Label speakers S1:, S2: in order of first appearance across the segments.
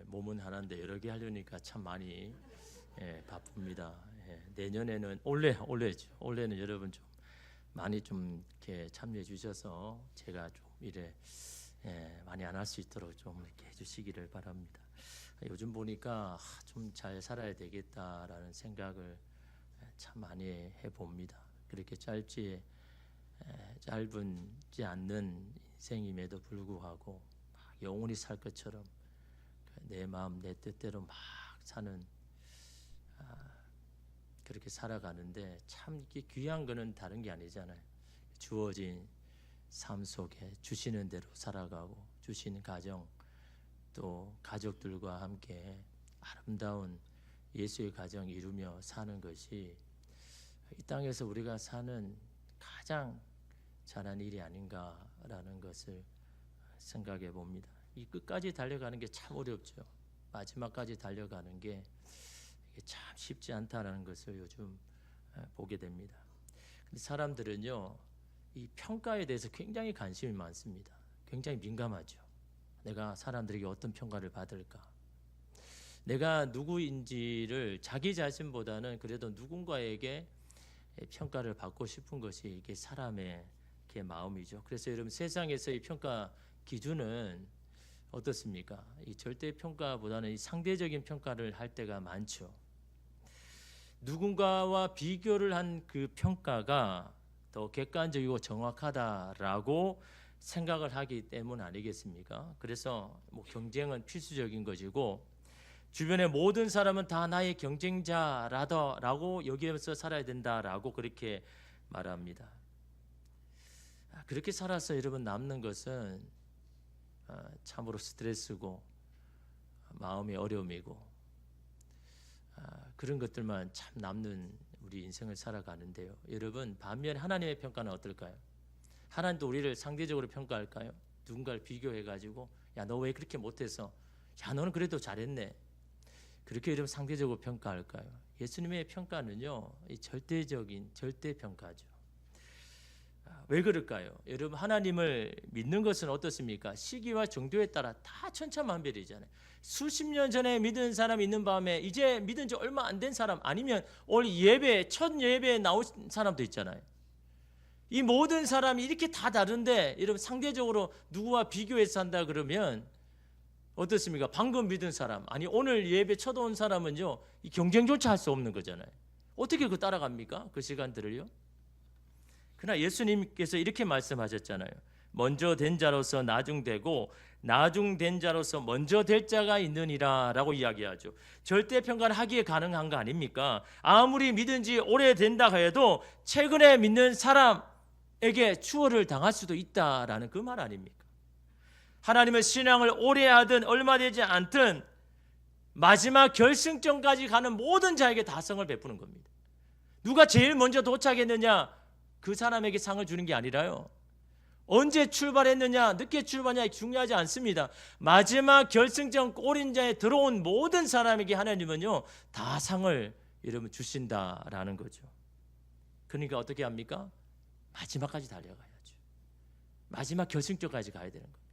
S1: 몸은 하나인데 여러 개 하려니까 참 많이 바쁩니다. 내년에는 올해는 여러분 좀 많이 좀 이렇게 참여해 주셔서 제가 좀 이래 많이 안 할 수 있도록 좀 이렇게 해주시기를 바랍니다. 요즘 보니까 좀 잘 살아야 되겠다라는 생각을 참 많이 해봅니다. 그렇게 짧지 않는 인생임에도 불구하고 영원히 살 것처럼 내 마음 내 뜻대로 막 사는 그렇게 살아가는데 참 이게 귀한 거는 다른 게 아니잖아요. 주어진 삶 속에 주시는 대로 살아가고 주신 가정 또 가족들과 함께 아름다운 예수의 가정 이루며 사는 것이 이 땅에서 우리가 사는 가장 잘한 일이 아닌가라는 것을 생각해 봅니다. 이 끝까지 달려가는 게 참 어렵죠. 마지막까지 달려가는 게 참 쉽지 않다라는 것을 요즘 보게 됩니다. 근데 사람들은요, 이 평가에 대해서 굉장히 관심이 많습니다. 굉장히 민감하죠. 내가 사람들에게 어떤 평가를 받을까? 내가 누구인지를 자기 자신보다는 그래도 누군가에게 평가를 받고 싶은 것이 이게 사람의 마음이죠. 그래서 여러분 세상에서의 평가 기준은 어떻습니까? 이 절대 평가보다는 이 상대적인 평가를 할 때가 많죠. 누군가와 비교를 한 그 평가가 더 객관적이고 정확하다라고 생각을 하기 때문 아니겠습니까? 그래서 뭐 경쟁은 필수적인 것이고 주변의 모든 사람은 다 나의 경쟁자라고 여기에서 살아야 된다라고 그렇게 말합니다. 그렇게 살아서 여러분 남는 것은 참으로 스트레스고 마음의 어려움이고 그런 것들만 참 남는 우리 인생을 살아가는데요. 여러분 반면에 하나님의 평가는 어떨까요? 하나님도 우리를 상대적으로 평가할까요? 누군가를 비교해가지고 야 너 왜 그렇게 못해서 야 너는 그래도 잘했네 그렇게 여러분 상대적으로 평가할까요? 예수님의 평가는요 이 절대적인 절대평가죠. 왜 그럴까요? 여러분 하나님을 믿는 것은 어떻습니까? 시기와 정도에 따라 다 천차만별이잖아요. 수십 년 전에 믿은 사람 있는 밤에 이제 믿은 지 얼마 안 된 사람 아니면 오늘 첫 예배에 나온 사람도 있잖아요. 이 모든 사람이 이렇게 다 다른데 여러분 상대적으로 누구와 비교해서 한다 그러면 어떻습니까? 방금 믿은 사람 아니 오늘 예배 첫 온 사람은요 이 경쟁조차 할 수 없는 거잖아요. 어떻게 그 따라갑니까? 그 시간들을요. 그러나 예수님께서 이렇게 말씀하셨잖아요. 먼저 된 자로서 나중되고 나중된 자로서 먼저 될 자가 있느니라 라고 이야기하죠. 절대평가를 하기에 가능한 거 아닙니까? 아무리 믿은 지 오래된다 해도 최근에 믿는 사람에게 추월을 당할 수도 있다라는 그 말 아닙니까? 하나님의 신앙을 오래 하든 얼마 되지 않든 마지막 결승점까지 가는 모든 자에게 다성을 베푸는 겁니다. 누가 제일 먼저 도착했느냐 그 사람에게 상을 주는 게 아니라요. 언제 출발했느냐 늦게 출발했느냐 중요하지 않습니다. 마지막 결승점 골인자에 들어온 모든 사람에게 하나님은요 다 상을 여러분 주신다라는 거죠. 그러니까 어떻게 합니까? 마지막까지 달려가야죠. 마지막 결승점까지 가야 되는 겁니다.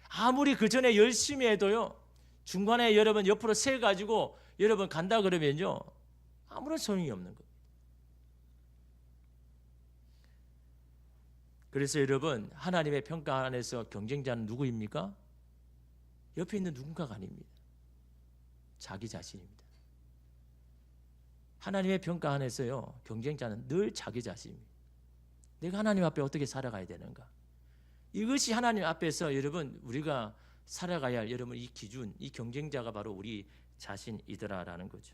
S1: 아무리 그 전에 열심히 해도요 중간에 여러분 옆으로 세 가지고 여러분 간다 그러면요 아무런 소용이 없는 거예요. 그래서 여러분 하나님의 평가 안에서 경쟁자는 누구입니까? 옆에 있는 누군가가 아닙니다. 자기 자신입니다. 하나님의 평가 안에서요 경쟁자는 늘 자기 자신입니다. 내가 하나님 앞에 어떻게 살아가야 되는가? 이것이 하나님 앞에서 여러분 우리가 살아가야 할 여러분 이 기준, 이 경쟁자가 바로 우리 자신이더라라는 거죠.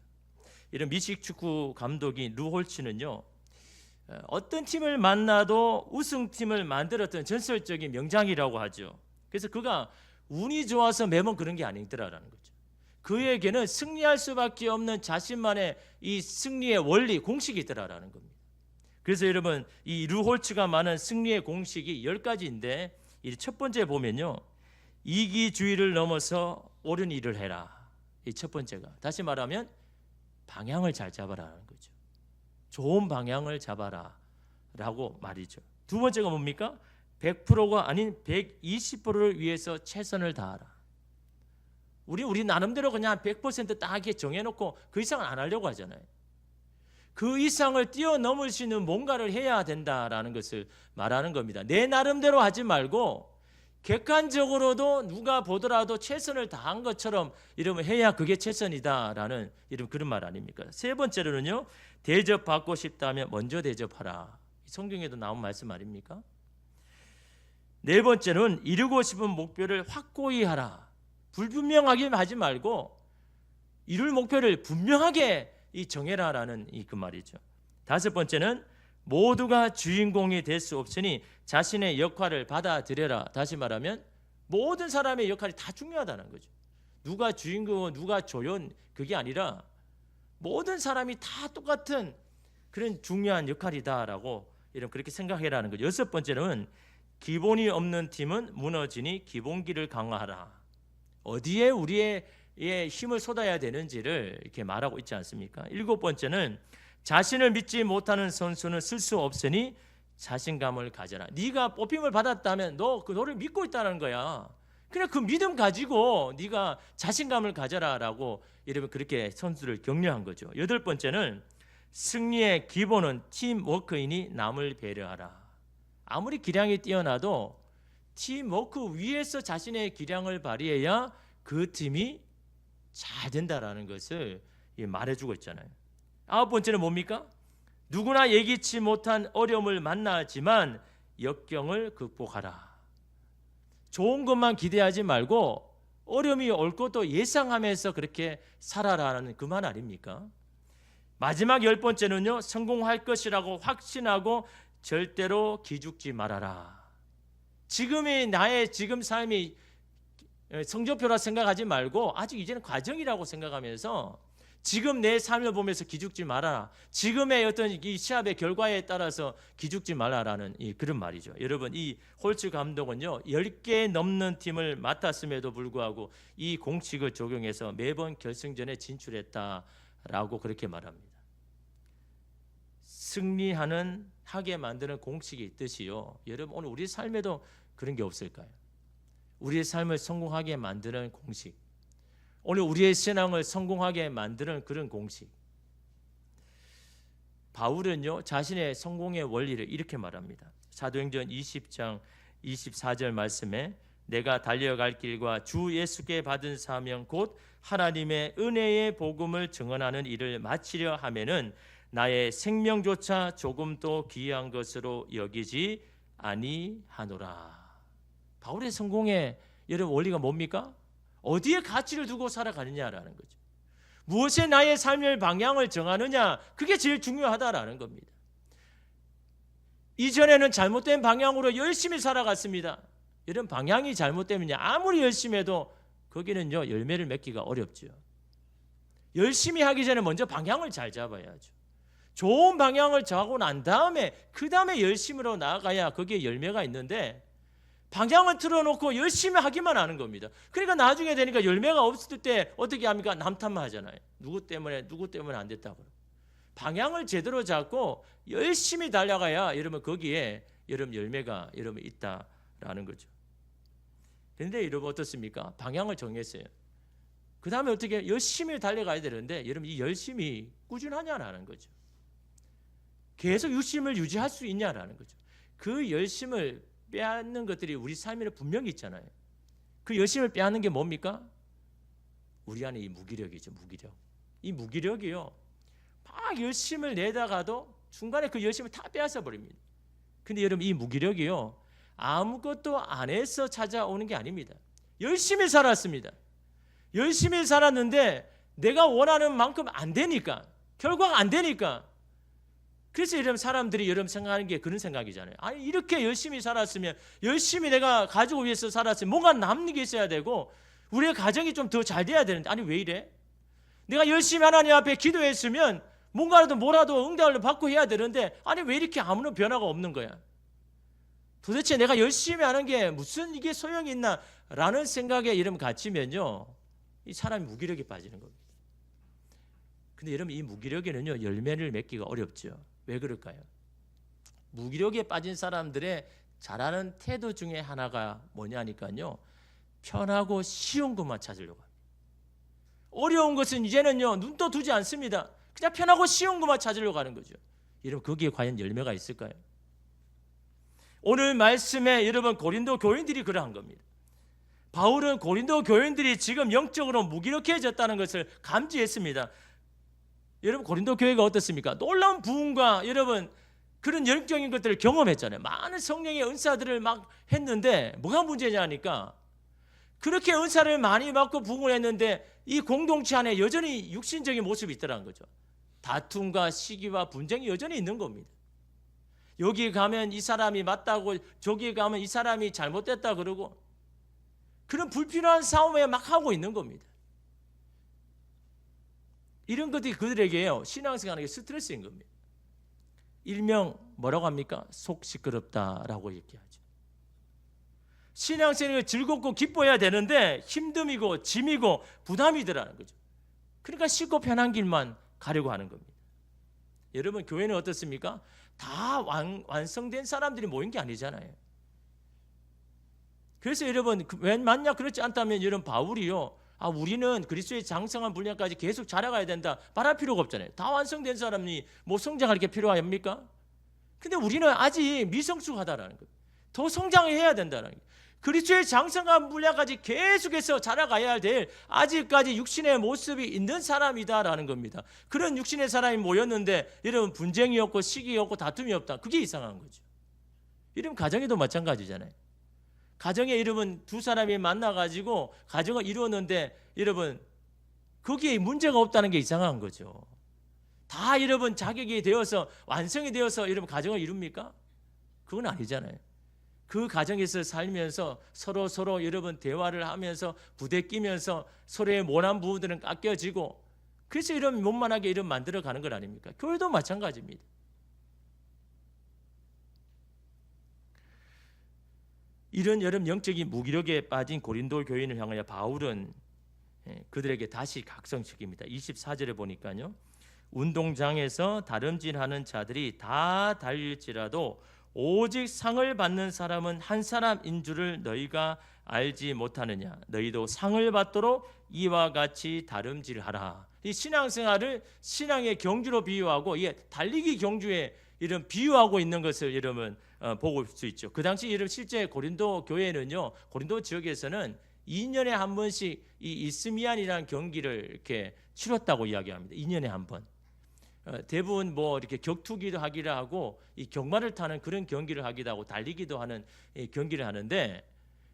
S1: 이런 미식 축구 감독인 루 홀츠는요 어떤 팀을 만나도 우승팀을 만들었던 전설적인 명장이라고 하죠. 그래서 그가 운이 좋아서 매번 그런 게 아니더라라는 거죠. 그에게는 승리할 수밖에 없는 자신만의 이 승리의 원리, 공식이 있더라라는 겁니다. 그래서 여러분 이 르홀츠가 말하는 승리의 공식이 10가지인데 이 첫 번째 보면요 이기주의를 넘어서 옳은 일을 해라. 이 첫 번째가 다시 말하면 방향을 잘 잡아라는 거죠. 좋은 방향을 잡아라 라고 말이죠. 두 번째가 뭡니까? 100%가 아닌 120%를 위해서 최선을 다하라. 우리 나름대로 그냥 100% 딱 정해놓고 그 이상은 안 하려고 하잖아요. 그 이상을 뛰어넘을 수 있는 뭔가를 해야 된다라는 것을 말하는 겁니다. 내 나름대로 하지 말고 객관적으로도 누가 보더라도 최선을 다한 것처럼 이러면 해야 그게 최선이다라는 이런 그런 말 아닙니까? 세 번째로는요, 대접받고 싶다면 먼저 대접하라. 성경에도 나온 말씀 아닙니까? 네 번째는 이루고 싶은 목표를 확고히 하라. 불분명하게 하지 말고 이룰 목표를 분명하게 정해라라는 그 말이죠. 다섯 번째는 모두가 주인공이 될 수 없으니 자신의 역할을 받아들여라. 다시 말하면 모든 사람의 역할이 다 중요하다는 거죠. 누가 주인공, 누가 조연, 그게 아니라 모든 사람이 다 똑같은 그런 중요한 역할이다라고 그렇게 생각해라는 거죠. 여섯 번째는 기본이 없는 팀은 무너지니 기본기를 강화하라. 어디에 우리의 힘을 쏟아야 되는지를 이렇게 말하고 있지 않습니까? 일곱 번째는 자신을 믿지 못하는 선수는 쓸 수 없으니 자신감을 가져라. 네가 뽑힘을 받았다면 너를 믿고 있다는 거야. 그냥 그 믿음 가지고 네가 자신감을 가져라라고 이러면 그렇게 선수를 격려한 거죠. 여덟 번째는 승리의 기본은 팀워크이니 남을 배려하라. 아무리 기량이 뛰어나도 팀워크 위에서 자신의 기량을 발휘해야 그 팀이 잘 된다라는 것을 말해주고 있잖아요. 아홉 번째는 뭡니까? 누구나 예기치 못한 어려움을 만나지만 역경을 극복하라. 좋은 것만 기대하지 말고 어려움이 올 것도 예상하면서 그렇게 살아라는 그 말 아닙니까? 마지막 열 번째는요, 성공할 것이라고 확신하고 절대로 기죽지 말아라. 지금의 나의 지금 삶이 성적표라 생각하지 말고 아직 이제는 과정이라고 생각하면서 지금 내 삶을 보면서 기죽지 말아라. 지금의 어떤 이 시합의 결과에 따라서 기죽지 말아라는 그런 말이죠. 여러분, 이 홀츠 감독은요 10개 넘는 팀을 맡았음에도 불구하고 이 공식을 적용해서 매번 결승전에 진출했다라고 그렇게 말합니다. 하게 만드는 공식이 있듯이요. 여러분, 오늘 우리 삶에도 그런 게 없을까요? 우리의 삶을 성공하게 만드는 공식, 오늘 우리의 신앙을 성공하게 만드는 그런 공식. 바울은요 자신의 성공의 원리를 이렇게 말합니다. 사도행전 20장 24절 말씀에 내가 달려갈 길과 주 예수께 받은 사명 곧 하나님의 은혜의 복음을 증언하는 일을 마치려 하면은 나의 생명조차 조금도 귀한 것으로 여기지 아니하노라. 바울의 성공의 여러분 원리가 뭡니까? 어디에 가치를 두고 살아가느냐라는 거죠. 무엇에 나의 삶의 방향을 정하느냐, 그게 제일 중요하다라는 겁니다. 이전에는 잘못된 방향으로 열심히 살아갔습니다. 이런 방향이 잘못되면요 아무리 열심히 해도 거기는요 열매를 맺기가 어렵죠. 열심히 하기 전에 먼저 방향을 잘 잡아야죠. 좋은 방향을 정하고 난 다음에 그 다음에 열심히로 나아가야 거기에 열매가 있는데 방향을 틀어놓고 열심히 하기만 하는 겁니다. 그러니까 나중에 되니까 열매가 없을 때 어떻게 합니까? 남탓만 하잖아요. 누구 때문에 안 됐다고. 방향을 제대로 잡고 열심히 달려가야 여러분 거기에 여러분 열매가 여러분 있다라는 거죠. 그런데 여러분 어떻습니까? 방향을 정했어요. 그 다음에 어떻게 열심히 달려가야 되는데 여러분 이 열심히 꾸준하냐라는 거죠. 계속 열심을 유지할 수 있냐라는 거죠. 그 열심을 빼앗는 것들이 우리 삶에 분명히 있잖아요. 그 열심을 빼앗는 게 뭡니까? 우리 안에 이 무기력이죠. 무기력. 이 무기력이요 막 열심을 내다가도 중간에 그 열심을 다 빼앗아 버립니다. 근데 여러분 이 무기력이요 아무것도 안 해서 찾아오는 게 아닙니다. 열심히 살았습니다. 열심히 살았는데 내가 원하는 만큼 안 되니까, 결과가 안 되니까, 그래서 여러분 사람들이 여러분 생각하는 게 그런 생각이잖아요. 아니 이렇게 열심히 살았으면, 열심히 내가 가지고 위해서 살았으면 뭔가 남는 게 있어야 되고 우리의 가정이 좀 더 잘 돼야 되는데, 아니 왜 이래? 내가 열심히 하나님 앞에 기도했으면 뭔가라도 뭐라도 응답을 받고 해야 되는데 아니 왜 이렇게 아무런 변화가 없는 거야? 도대체 내가 열심히 하는 게 무슨 이게 소용이 있나? 라는 생각에 여러분 갇히면요 이 사람이 무기력에 빠지는 겁니다. 근데 여러분 이 무기력에는요 열매를 맺기가 어렵죠. 왜 그럴까요? 무기력에 빠진 사람들의 잘하는 태도 중에 하나가 뭐냐니까요 편하고 쉬운 것만 찾으려고 합니다. 어려운 것은 이제는요 눈도 두지 않습니다. 그냥 편하고 쉬운 것만 찾으려고 하는 거죠. 여러분 거기에 과연 열매가 있을까요? 오늘 말씀에 여러분 고린도 교인들이 그러한 겁니다. 바울은 고린도 교인들이 지금 영적으로 무기력해졌다는 것을 감지했습니다. 여러분 고린도 교회가 어떻습니까? 놀라운 부흥과 여러분 그런 영적인 것들을 경험했잖아요. 많은 성령의 은사들을 막 했는데 뭐가 문제냐 하니까 그렇게 은사를 많이 받고 부흥을 했는데 이 공동체 안에 여전히 육신적인 모습이 있더라는 거죠. 다툼과 시기와 분쟁이 여전히 있는 겁니다. 여기 가면 이 사람이 맞다고 저기 가면 이 사람이 잘못됐다 그러고 그런 불필요한 싸움에 막 하고 있는 겁니다. 이런 것들이 그들에게요 신앙생활에 스트레스인 겁니다. 일명 뭐라고 합니까? 속 시끄럽다라고 얘기하죠. 신앙생활이 즐겁고 기뻐해야 되는데 힘듦이고 짐이고 부담이더라는 거죠. 그러니까 쉽고 편한 길만 가려고 하는 겁니다. 여러분 교회는 어떻습니까? 다 완성된 사람들이 모인 게 아니잖아요. 그래서 여러분 만약 그렇지 않다면 여러분 바울이요 우리는 그리스도의 장성한 분량까지 계속 자라가야 된다 말할 필요가 없잖아요. 다 완성된 사람이 뭐 성장할 게 필요합니까? 근데 우리는 아직 미성숙하다라는 거예요. 더 성장해야 된다는 거예요. 그리스도의 장성한 분량까지 계속해서 자라가야 될 아직까지 육신의 모습이 있는 사람이다라는 겁니다. 그런 육신의 사람이 모였는데 여러분 분쟁이 없고 시기 없고 다툼이 없다. 그게 이상한 거죠. 여러분 가정에도 마찬가지잖아요. 가정에 여러분 두 사람이 만나가지고 가정을 이루었는데 여러분 거기에 문제가 없다는 게 이상한 거죠. 다 여러분 자격이 되어서 완성이 되어서 여러분 가정을 이룹니까? 그건 아니잖아요. 그 가정에서 살면서 서로 여러분 대화를 하면서 부대끼면서 서로의 모난 부분들은 깎여지고 그래서 이런 원만하게 이런 만들어가는 것 아닙니까? 교회도 마찬가지입니다. 이런 여러분 영적인 무기력에 빠진 고린도 교인을 향하여 바울은 그들에게 다시 각성시킵니다. 24절에 보니까요. 운동장에서 다름질하는 자들이 다 달릴지라도 오직 상을 받는 사람은 한 사람인 줄을 너희가 알지 못하느냐. 너희도 상을 받도록 이와 같이 다름질하라. 이 신앙생활을 신앙의 경주로 비유하고 달리기 경주에 이런 비유하고 있는 것을 여러분 보고 수 있죠. 그 당시 여러분 실제 고린도 교회는요, 고린도 지역에서는 2년에 한 번씩 이 이스미안이라는 경기를 이렇게 치렀다고 이야기합니다. 2년에 한 번. 대부분 뭐 이렇게 격투기도 하기도 하고 이 경마를 타는 그런 경기를 하기도 하고 달리기도 하는 경기를 하는데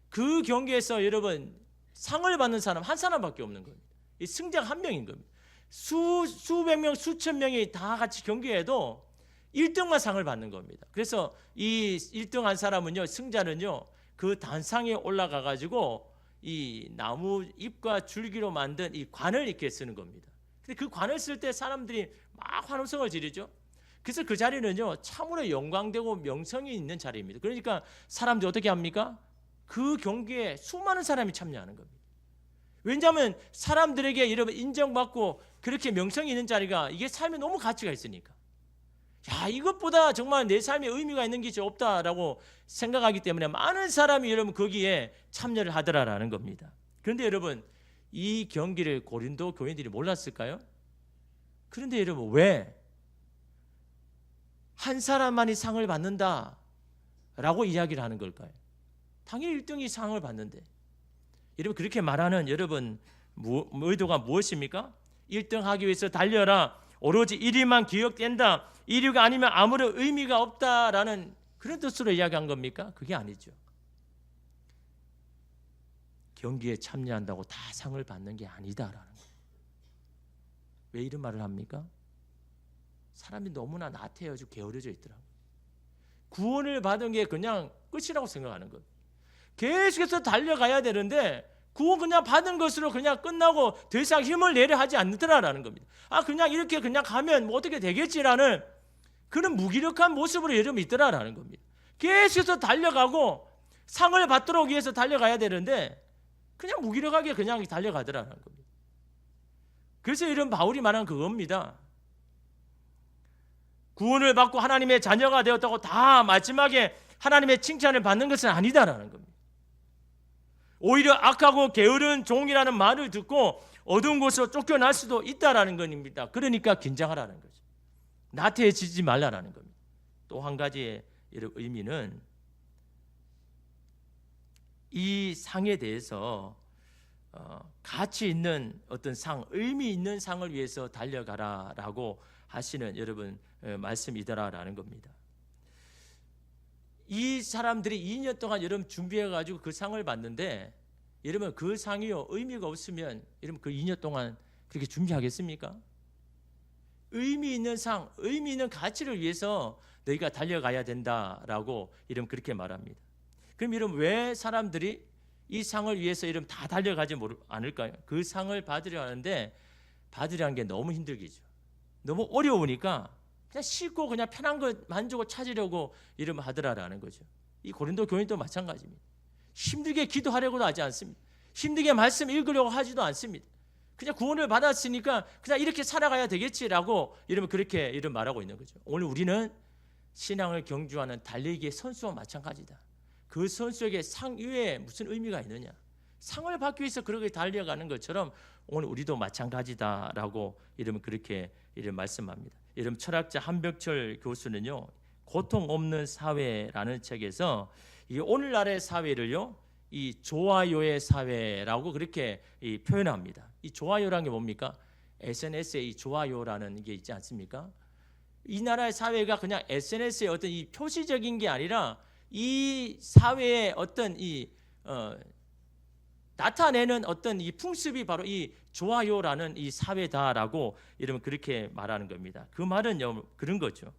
S1: 그 경기에서 여러분 상을 받는 사람 한 사람밖에 없는 겁니다. 이 승자가 한 명인 겁니다. 수백 명, 수천 명이 다 같이 경기해도 1등만 상을 받는 겁니다. 그래서 이 1등 한 사람은요, 승자는요, 그 단상에 올라가 가지고 이 나무 잎과 줄기로 만든 이 관을 이렇게 쓰는 겁니다. 근데 그 관을 쓸 때 사람들이 막 환호성을 지르죠. 그래서 그 자리는요 참으로 영광되고 명성이 있는 자리입니다. 그러니까 사람들이 어떻게 합니까? 그 경기에 수많은 사람이 참여하는 겁니다. 왜냐하면 사람들에게 여러분 인정받고 그렇게 명성이 있는 자리가 이게 삶에 너무 가치가 있으니까. 야, 이것보다 정말 내 삶에 의미가 있는 게 없다라고 생각하기 때문에 많은 사람이 여러분 거기에 참여를 하더라라는 겁니다. 그런데 여러분 이 경기를 고린도 교인들이 몰랐을까요? 그런데 여러분 왜 한 사람만이 상을 받는다라고 이야기를 하는 걸까요? 당연히 1등이 상을 받는데 여러분 그렇게 말하는 여러분 의도가 무엇입니까? 1등 하기 위해서 달려라. 오로지 1위만 기억된다. 1위가 아니면 아무런 의미가 없다라는 그런 뜻으로 이야기한 겁니까? 그게 아니죠. 경기에 참여한다고 다 상을 받는 게 아니다라는 거예요. 왜 이런 말을 합니까? 사람이 너무나 나태해져 게으르져 있더라고요. 구원을 받은 게 그냥 끝이라고 생각하는 거예요. 계속해서 달려가야 되는데 구원 그냥 받은 것으로 그냥 끝나고 더 이상 힘을 내려 하지 않더라라는 겁니다. 그냥 이렇게 그냥 가면 뭐 어떻게 되겠지라는 그런 무기력한 모습으로 여러분 있더라라는 겁니다. 계속해서 달려가고 상을 받도록 위해서 달려가야 되는데 그냥 무기력하게 그냥 달려가더라는 겁니다. 그래서 이런 바울이 말한 그겁니다. 구원을 받고 하나님의 자녀가 되었다고 다 마지막에 하나님의 칭찬을 받는 것은 아니다라는 겁니다. 오히려 악하고 게으른 종이라는 말을 듣고 어두운 곳으로 쫓겨날 수도 있다라는 겁니다. 그러니까 긴장하라는 거죠. 나태해지지 말라라는 겁니다. 또 한 가지의 의미는 이 상에 대해서 가치 있는 어떤 상, 의미 있는 상을 위해서 달려가라라고 하시는 여러분 말씀이더라라는 겁니다. 이 사람들이 2년 동안 여러분 준비해가지고 그 상을 받는데 여러분 그 상이요 의미가 없으면 여러분 그 2년 동안 그렇게 준비하겠습니까? 의미 있는 상, 의미 있는 가치를 위해서 너희가 달려가야 된다라고 여러분 그렇게 말합니다. 그럼 여러분 왜 사람들이 이 상을 위해서 여러분 다 달려가지 않을까요? 그 상을 받으려 하는데 받으려는 게 너무 힘들기죠. 너무 어려우니까 그냥 쉽고 그냥 편한 것 만족을 찾으려고 이러면 하더라라는 거죠. 이 고린도 교인도 마찬가지입니다. 힘들게 기도하려고도 하지 않습니다. 힘들게 말씀 읽으려고 하지도 않습니다. 그냥 구원을 받았으니까 그냥 이렇게 살아가야 되겠지라고 이러면 그렇게 이런 말하고 있는 거죠. 오늘 우리는 신앙을 경주하는 달리기의 선수와 마찬가지다. 그 선수에게 상 이외에 무슨 의미가 있느냐? 상을 받기 위해서 그렇게 달려가는 것처럼 오늘 우리도 마찬가지다라고 이러면 그렇게 이런 말씀합니다. 이런 철학자 한벽철 교수는요, 고통 없는 사회라는 책에서 이 오늘날의 사회를요, 이 좋아요의 사회라고 그렇게 표현합니다. 이 좋아요라는 게 뭡니까? SNS에 이 좋아요라는 게 있지 않습니까? 이 나라의 사회가 그냥 SNS의 어떤 이 표시적인 게 아니라 이 사회의 어떤 나타내는 어떤 이 풍습이 바로 이 좋아요라는 이 사회다라고 이러면 그렇게 말하는 겁니다. 그 말은요 그런 거죠.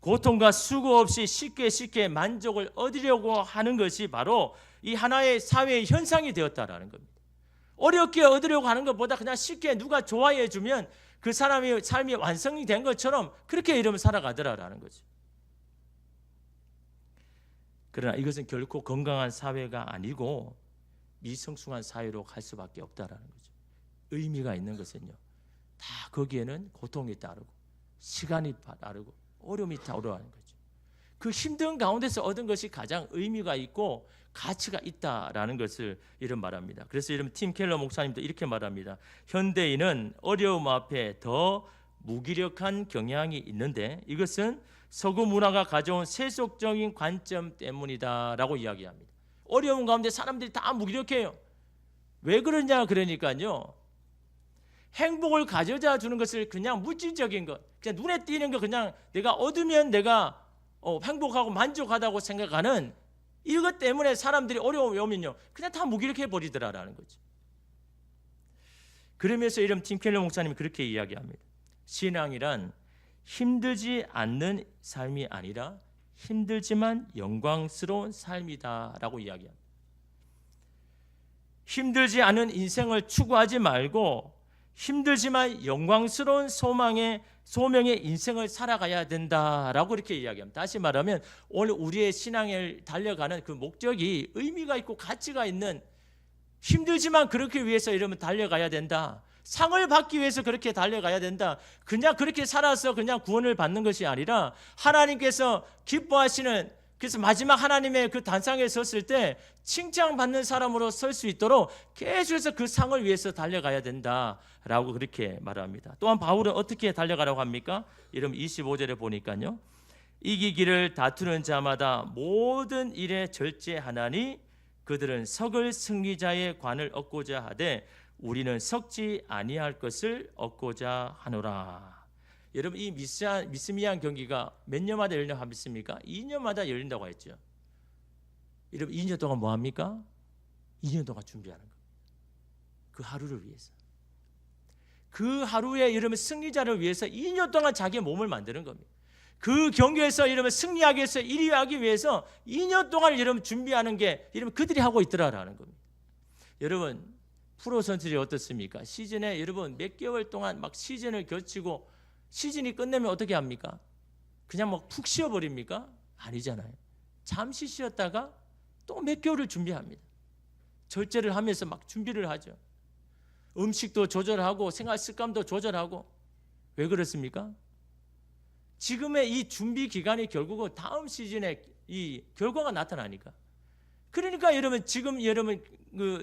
S1: 고통과 수고 없이 쉽게 만족을 얻으려고 하는 것이 바로 이 하나의 사회의 현상이 되었다라는 겁니다. 어렵게 얻으려고 하는 것보다 그냥 쉽게 누가 좋아해 주면 그 사람의 삶이 완성이 된 것처럼 그렇게 이러면 살아가더라라는 거죠. 그러나 이것은 결코 건강한 사회가 아니고 미성숙한 사회로 갈 수밖에 없다라는 거죠. 의미가 있는 것은요, 다 거기에는 고통이 따르고 시간이 따르고 어려움이 따르는 거죠. 그 힘든 가운데서 얻은 것이 가장 의미가 있고 가치가 있다라는 것을 이런 말합니다. 그래서 이런 팀 켈러 목사님도 이렇게 말합니다. 현대인은 어려움 앞에 더 무기력한 경향이 있는데 이것은 서구 문화가 가져온 세속적인 관점 때문이다라고 이야기합니다. 어려운 가운데 사람들이 다 무기력해요. 왜 그러냐 그러니까요. 행복을 가져다 주는 것을 그냥 물질적인 것, 그냥 눈에 띄는 거 그냥 내가 얻으면 내가 행복하고 만족하다고 생각하는 이것 때문에 사람들이 어려움이 오면요 그냥 다 무기력해 버리더라라는 거죠. 그러면서 이런 팀 켈러 목사님이 그렇게 이야기합니다. 신앙이란 힘들지 않는 삶이 아니라 힘들지만 영광스러운 삶이다라고 이야기합니다. 힘들지 않은 인생을 추구하지 말고 힘들지만 영광스러운 소명의 인생을 살아가야 된다라고 이렇게 이야기합니다. 다시 말하면 오늘 우리의 신앙을 달려가는 그 목적이 의미가 있고 가치가 있는, 힘들지만 그렇게 위해서 이러면 달려가야 된다. 상을 받기 위해서 그렇게 달려가야 된다. 그냥 그렇게 살아서 그냥 구원을 받는 것이 아니라 하나님께서 기뻐하시는, 그래서 마지막 하나님의 그 단상에 섰을 때 칭찬받는 사람으로 설 수 있도록 계속해서 그 상을 위해서 달려가야 된다라고 그렇게 말합니다. 또한 바울은 어떻게 달려가라고 합니까? 이러면 25절에 보니까요, 이기기를 다투는 자마다 모든 일에 절제하나니 그들은 석을 승리자의 관을 얻고자 하되 우리는 썩지 아니할 것을 얻고자 하노라. 여러분 이 미스미안 경기가 몇 년마다 열린다고 합니까? 2년마다 열린다고 했죠. 여러분 2년 동안 뭐 합니까? 2년 동안 준비하는 거예요. 그 하루를 위해서. 그 하루에 여러분 승리자를 위해서 2년 동안 자기의 몸을 만드는 겁니다. 그 경기에서 여러분 승리하기 위해서 1위 하기 위해서 2년 동안 여러분 준비하는 게 여러분 그들이 하고 있더라라는 겁니다. 여러분 프로 선수들이 어떻습니까? 시즌에 여러분 몇 개월 동안 막 시즌을 거치고 시즌이 끝내면 어떻게 합니까? 그냥 막 푹 쉬어버립니까? 아니잖아요. 잠시 쉬었다가 또 몇 개월을 준비합니다. 절제를 하면서 막 준비를 하죠. 음식도 조절하고 생활 습관도 조절하고. 왜 그렇습니까? 지금의 이 준비 기간이 결국은 다음 시즌에 이 결과가 나타나니까. 그러니까 여러분 지금 여러분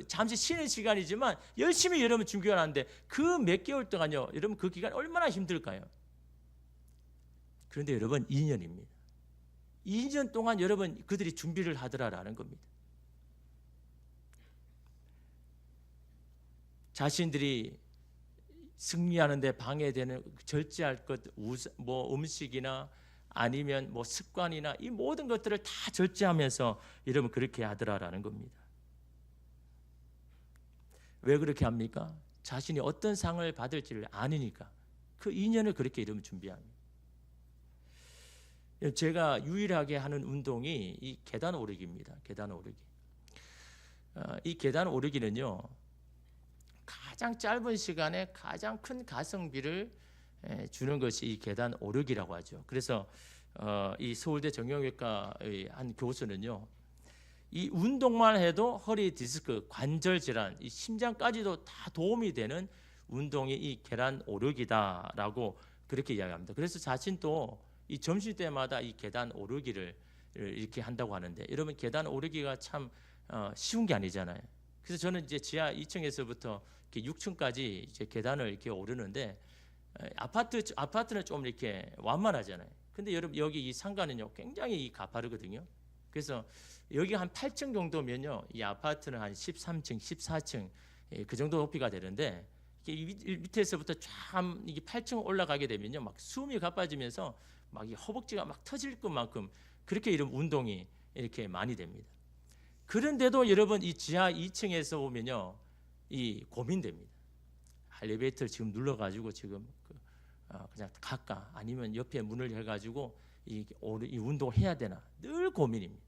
S1: 잠시 쉬는 시간이지만 열심히 여러분 준비를 하는데 그 몇 개월 동안요, 여러분 그 기간 얼마나 힘들까요? 그런데 여러분 2년입니다. 2년 동안 여러분 그들이 준비를 하더라라는 겁니다. 자신들이 승리하는데 방해되는 절제할 것, 뭐 음식이나 아니면 뭐 습관이나 이 모든 것들을 다 절제하면서 여러분 그렇게 하더라라는 겁니다. 왜 그렇게 합니까? 자신이 어떤 상을 받을지를 아니니까 그 2년을 그렇게 여러분 준비합니다. 제가 유일하게 하는 운동이 이 계단 오르기입니다. 계단 오르기. 이 계단 오르기는요, 가장 짧은 시간에 가장 큰 가성비를 주는 것이 이 계단 오르기라고 하죠. 그래서 이 서울대 정형외과의 한 교수는요, 이 운동만 해도 허리 디스크, 관절 질환, 이 심장까지도 다 도움이 되는 운동이 이 계단 오르기다라고 그렇게 이야기합니다. 그래서 자신도 이 점심 때마다 이 계단 오르기를 이렇게 한다고 하는데, 여러분 계단 오르기가 참 쉬운 게 아니잖아요. 그래서 저는 이제 지하 2층에서부터 이렇게 6층까지 이제 계단을 이렇게 오르는데, 아파트는 좀 이렇게 완만하잖아요. 근데 여러분 여기 이 상가는요 굉장히 가파르거든요. 그래서 여기 한 8층 정도면요, 이 아파트는 한 13층, 14층 그 정도 높이가 되는데, 이게 밑에서부터 참 이게 8층 올라가게 되면요, 막 숨이 가빠지면서 막 이 허벅지가 막 터질 것만큼 그렇게 이런 운동이 이렇게 많이 됩니다. 그런데도 여러분 이 지하 2층에서 보면요, 이 고민됩니다. 엘리베이터를 지금 눌러가지고 지금 그냥 갈까, 아니면 옆에 문을 해가지고 이 운동을 해야 되나, 늘 고민입니다.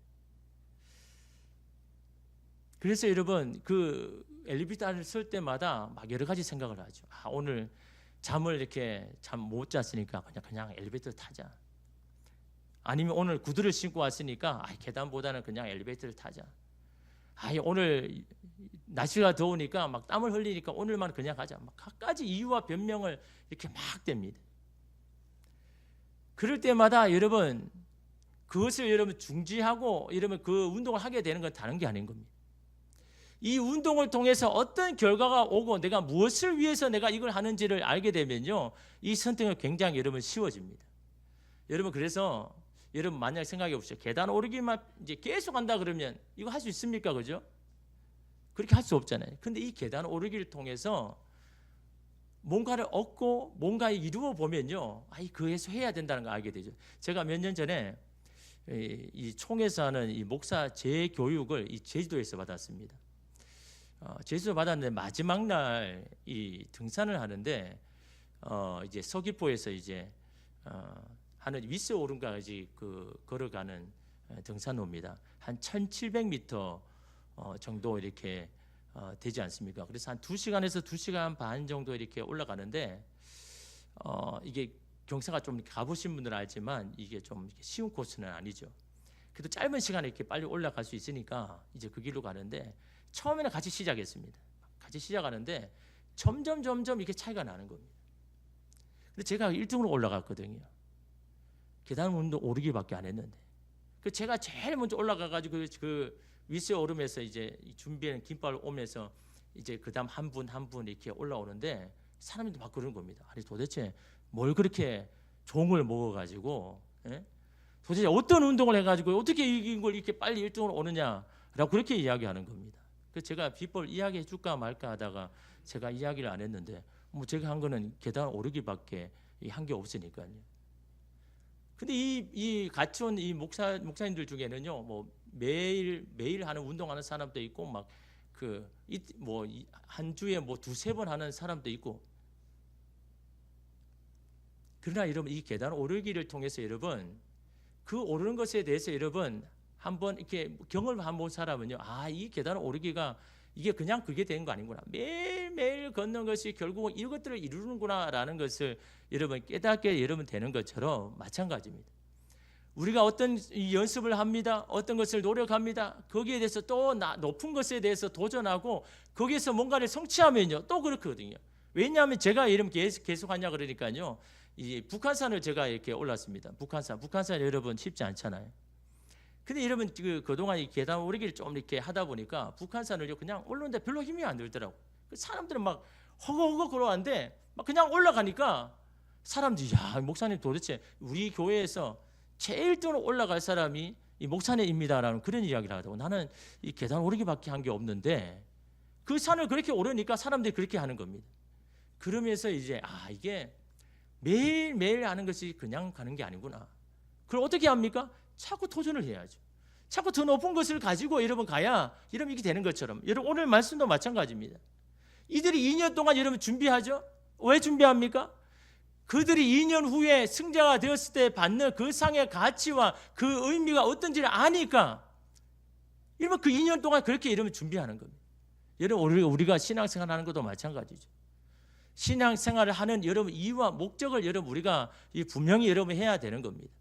S1: 그래서 여러분 그 엘리베이터를 쓸 때마다 막 여러 가지 생각을 하죠. 오늘 잠을 이렇게 잠 못 잤으니까 그냥 엘리베이터를 타자. 아니면 오늘 구두를 신고 왔으니까 계단보다는 그냥 엘리베이터를 타자. 오늘 날씨가 더우니까 막 땀을 흘리니까 오늘만 그냥 가자. 막 각가지 이유와 변명을 이렇게 막 댑니다. 그럴 때마다 여러분 그것을 여러분 중지하고 여러분 그 운동을 하게 되는 건 다른 게 아닌 겁니다. 이 운동을 통해서 어떤 결과가 오고 내가 무엇을 위해서 내가 이걸 하는지를 알게 되면요, 이 선택은 굉장히 여러분 쉬워집니다. 여러분 그래서 여러분 만약 생각해 보십시오. 계단 오르기만 이제 계속 한다 그러면 이거 할 수 있습니까? 그죠? 그렇게 할 수 없잖아요. 근데 이 계단 오르기를 통해서 뭔가를 얻고 뭔가를 이루어 보면요, 그에서 해야 된다는 걸 알게 되죠. 제가 몇 년 전에 이 총에서 하는 이 목사 재교육을 이 제주도에서 받았습니다. 제주도 받았는데 마지막 날 이 등산을 하는데 이제 서귀포에서 이제 하는 위스 오름까지 걸어가는 등산로입니다. 한 1,700m 정도 이렇게 되지 않습니까? 그래서 한 2시간에서 2시간 반 정도 이렇게 올라가는데 이게 경사가 좀 가보신 분들은 알지만 이게 좀 쉬운 코스는 아니죠. 그래도 짧은 시간에 이렇게 빨리 올라갈 수 있으니까 이제 그 길로 가는데, 처음에는 같이 시작했습니다. 같이 시작하는데 점점 이렇게 차이가 나는 겁니다. 근데 제가 1등으로 올라갔거든요. 계단 오르기밖에 안 했는데, 제가 제일 먼저 올라가가지고 그 위스 오름에서 이제 준비한 김밥을 오면서 이제 그다음 한 분 이렇게 올라오는데 사람들이 막 그러는 겁니다. 아니 도대체 뭘 그렇게 종을 먹어가지고 도대체 어떤 운동을 해가지고 어떻게 이걸 이렇게 빨리 1등으로 오느냐라고 그렇게 이야기하는 겁니다. 그래서 제가 비법을 이야기해 줄까 말까 하다가 제가 이야기를 안 했는데, 뭐 제가 한 거는 계단 오르기밖에 한 게 없으니까요. 근데 이 같이 온 이 목사님들 중에는요, 뭐 매일 하는 운동하는 사람도 있고, 막 한 주에 뭐 2-3번 하는 사람도 있고. 그러나 여러분 이 계단 오르기를 통해서 여러분 그 오르는 것에 대해서 여러분 한번 이렇게 경험을 한번 사람은요, 이 계단 오르기가 이게 그냥 그게 되는 거 아니구나, 매일매일 걷는 것이 결국은 이것들을 이루는구나라는 것을 여러분 깨닫게 여러분 되는 것처럼 마찬가지입니다. 우리가 어떤 연습을 합니다, 어떤 것을 노력합니다, 거기에 대해서 또 높은 것에 대해서 도전하고 거기에서 뭔가를 성취하면요 또 그렇거든요. 왜냐하면 제가 이름 계속 하냐 그러니까요, 이 북한산을 제가 이렇게 올랐습니다. 북한산 여러분 쉽지 않잖아요. 근데 여러분 그동안 이 계단 오르기를 좀 이렇게 하다 보니까 북한산을요 그냥 올라오는데 별로 힘이 안 들더라고. 그 사람들은 막 허거허거 걸어왔는데 막 그냥 올라가니까 사람들이 야 목사님 도대체 우리 교회에서 제일 뜨는 올라갈 사람이 이 목사님입니다라는 그런 이야기를 하더라고. 나는 이 계단 오르기밖에 한 게 없는데 그 산을 그렇게 오르니까 사람들이 그렇게 하는 겁니다. 그러면서 이제 이게 매일매일 하는 것이 그냥 가는 게 아니구나. 그걸 어떻게 합니까? 자꾸 도전을 해야죠. 자꾸 더 높은 것을 가지고 여러분 가야 여러분 이게 되는 것처럼 여러분 오늘 말씀도 마찬가지입니다. 이들이 2년 동안 여러분 준비하죠. 왜 준비합니까? 그들이 2년 후에 승자가 되었을 때 받는 그 상의 가치와 그 의미가 어떤지를 아니까 여러분 그 2년 동안 그렇게 여러분 준비하는 겁니다. 여러분 우리가 신앙생활 하는 것도 마찬가지죠. 신앙생활을 하는 여러분 이유와 목적을 여러분 우리가 분명히 여러분 해야 되는 겁니다.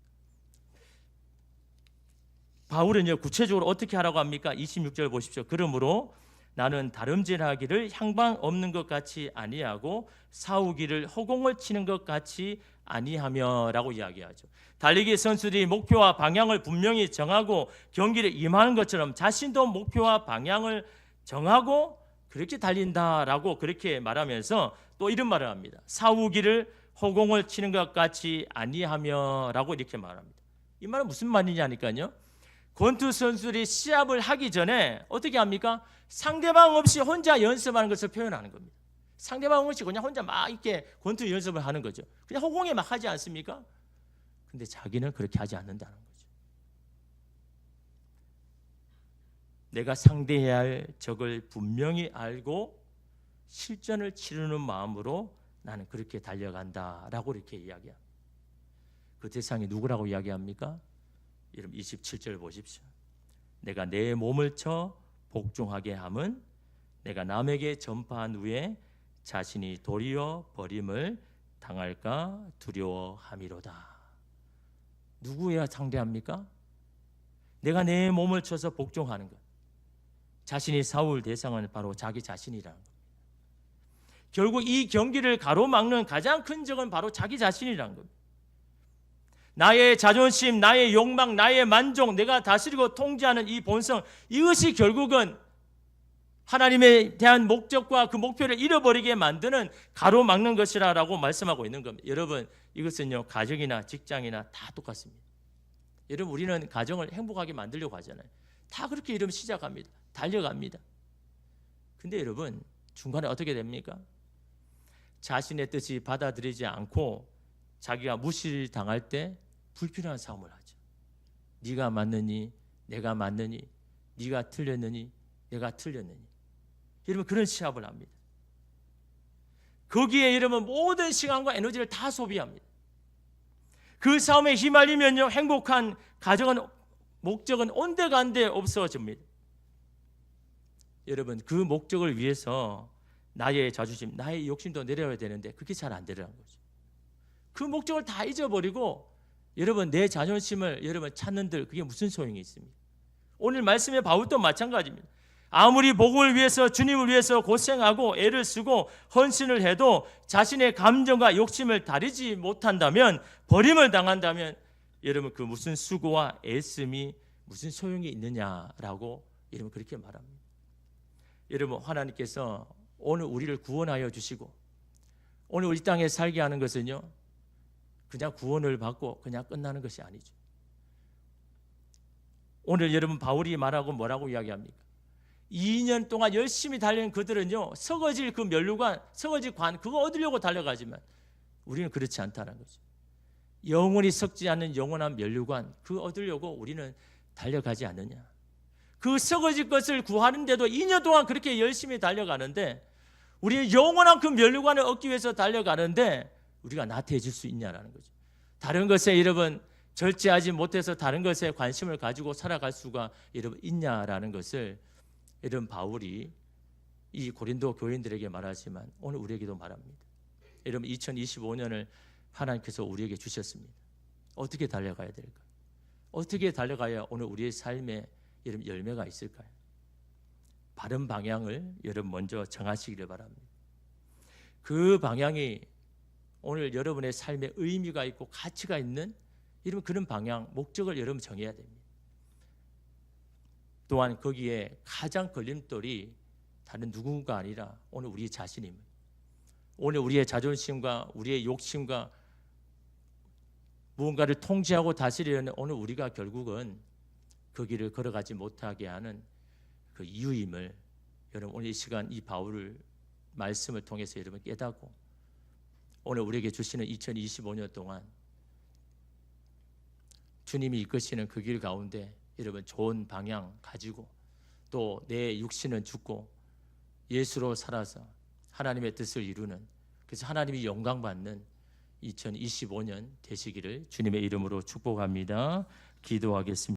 S1: 바울은요 구체적으로 어떻게 하라고 합니까? 26절 보십시오. 그러므로 나는 다름질하기를 향방 없는 것 같이 아니하고 싸우기를 허공을 치는 것 같이 아니하며라고 이야기하죠. 달리기 선수들이 목표와 방향을 분명히 정하고 경기를 임하는 것처럼 자신도 목표와 방향을 정하고 그렇게 달린다라고 그렇게 말하면서 또 이런 말을 합니다. 싸우기를 허공을 치는 것 같이 아니하며라고 이렇게 말합니다. 이 말은 무슨 말이냐니까요. 권투 선수들이 시합을 하기 전에 어떻게 합니까? 상대방 없이 혼자 연습하는 것을 표현하는 겁니다. 상대방 없이 그냥 혼자 막 이렇게 권투 연습을 하는 거죠. 그냥 허공에 막 하지 않습니까? 근데 자기는 그렇게 하지 않는다는 거죠. 내가 상대해야 할 적을 분명히 알고 실전을 치르는 마음으로 나는 그렇게 달려간다라고 이렇게 이야기합니다. 그 대상이 누구라고 이야기합니까? 여러분 27절 보십시오. 내가 내 몸을 쳐 복종하게 함은 내가 남에게 전파한 후에 자신이 도리어 버림을 당할까 두려워함이로다. 누구야 상대합니까? 내가 내 몸을 쳐서 복종하는 것. 자신이 싸울 대상은 바로 자기 자신이라는 겁니다. 결국 이 경기를 가로막는 가장 큰 적은 바로 자기 자신이라는 겁니다. 나의 자존심, 나의 욕망, 나의 만족, 내가 다스리고 통제하는 이 본성, 이것이 결국은 하나님에 대한 목적과 그 목표를 잃어버리게 만드는 가로막는 것이라고 말씀하고 있는 겁니다. 여러분 이것은요 가정이나 직장이나 다 똑같습니다. 여러분 우리는 가정을 행복하게 만들려고 하잖아요. 다 그렇게 이러면 시작합니다. 달려갑니다. 근데 여러분 중간에 어떻게 됩니까? 자신의 뜻이 받아들이지 않고 자기가 무시를 당할 때 불필요한 싸움을 하죠. 네가 맞느니 내가 맞느니 네가 틀렸느니 내가 틀렸느니 여러분 그런 시합을 합니다. 거기에 여러분 모든 시간과 에너지를 다 소비합니다. 그 싸움에 휘말리면요 행복한 가정은 목적은 온데간데 없어집니다. 여러분 그 목적을 위해서 나의 자존심, 나의 욕심도 내려야 되는데 그게 잘 안 되라는 거죠. 그 목적을 다 잊어버리고 여러분 내 자존심을 여러분 찾는들 그게 무슨 소용이 있습니까? 오늘 말씀의 바울도 마찬가지입니다. 아무리 복음을 위해서 주님을 위해서 고생하고 애를 쓰고 헌신을 해도 자신의 감정과 욕심을 다리지 못한다면 버림을 당한다면 여러분 그 무슨 수고와 애씀이 무슨 소용이 있느냐라고 여러분 그렇게 말합니다. 여러분 하나님께서 오늘 우리를 구원하여 주시고 오늘 우리 땅에 살게 하는 것은요 그냥 구원을 받고 그냥 끝나는 것이 아니죠. 오늘 여러분 바울이 말하고 뭐라고 이야기합니까? 2년 동안 열심히 달린 그들은요 썩어질 그 면류관, 썩어질 관 그거 얻으려고 달려가지만 우리는 그렇지 않다는 거죠. 영원히 썩지 않는 영원한 면류관 그거 얻으려고 우리는 달려가지 않느냐. 그 썩어질 것을 구하는데도 2년 동안 그렇게 열심히 달려가는데 우리는 영원한 그 면류관을 얻기 위해서 달려가는데 우리가 나태해질 수 있냐라는 거죠. 다른 것에 여러분 절제하지 못해서 다른 것에 관심을 가지고 살아갈 수가 여러분 있냐라는 것을 여러분 바울이 이 고린도 교인들에게 말하지만 오늘 우리에게도 말합니다. 여러분 2025년을 하나님께서 우리에게 주셨습니다. 어떻게 달려가야 될까요? 어떻게 달려가야 오늘 우리의 삶에 여러분 열매가 있을까요? 바른 방향을 여러분 먼저 정하시기를 바랍니다. 그 방향이 오늘 여러분의 삶에 의미가 있고 가치가 있는 여러분 그런 방향, 목적을 여러분 정해야 됩니다. 또한 거기에 가장 걸림돌이 다른 누군가 아니라 오늘 우리 자신입니다. 오늘 우리의 자존심과 우리의 욕심과 무언가를 통제하고 다스리려는 오늘 우리가 결국은 그 길을 걸어가지 못하게 하는 그 이유임을 여러분 오늘 이 시간 이 바울 말씀을 통해서 여러분 깨닫고 오늘 우리에게 주시는 2025년 동안 주님이 이끄시는 그 길 가운데 여러분 좋은 방향 가지고 또 내 육신은 죽고 예수로 살아서 하나님의 뜻을 이루는, 그래서 하나님이 영광 받는 2025년 되시기를 주님의 이름으로 축복합니다. 기도하겠습니다.